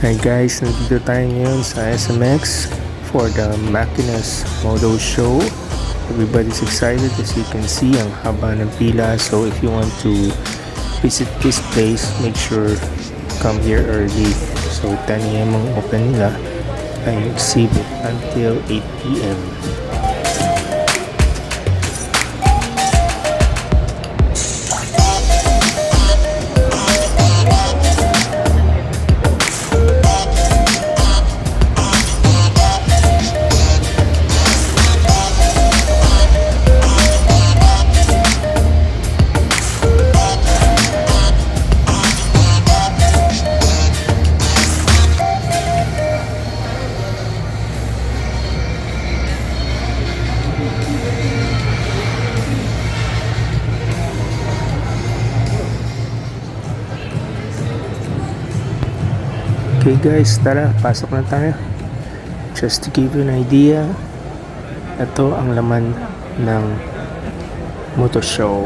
Hi guys, nandito tayo ngayon sa SMX for the Makina Moto Show. Everybody's excited. As you can see, ang haba ng pila. So if you want to visit this place, make sure come here early. So 10 AM ang open nila. Ang exhibit until 8 PM. Okay guys, tara, pasok na tayo. Just to give you an idea, ito ang laman ng motor show.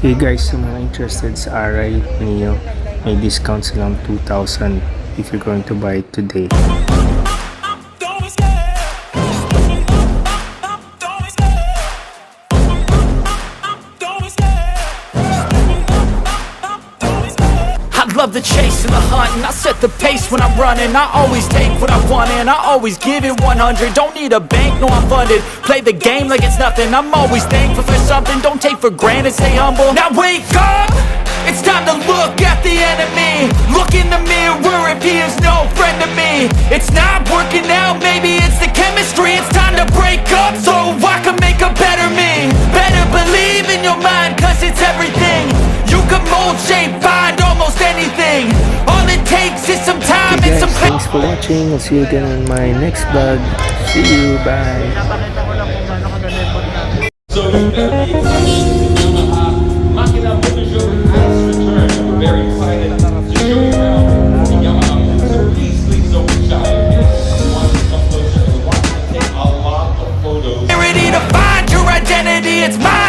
Okay guys, sa mga interested sa Aray Neo, may discount silang 2,000 if you're going to buy it today. I love the chase and the hunt, and I set the pace when I'm running. I always take what I want and I always give it 100. Don't need a bank, no I'm funded. Play the game like it's nothing. I'm always thankful for something. Don't take for granted, stay humble. Now wake up! It's time to look at the enemy. Look in the mirror if he is no friend to me. It's not working out, maybe it's the chemistry. It's time to break up so I can make a better me. Better believe in your mind, cause it's everything. You can mold, shape, find almost anything. All it takes is some time Okay and some guys, thanks for watching. I'll see you again in my next vlog. See you, bye. So you better be excited. Makina Moto Show has returned. We're very excited to show you around the Yamaha. So please don't be shy. If you want to come closer and want to take a lot of photos. Ready to find your identity, it's mine.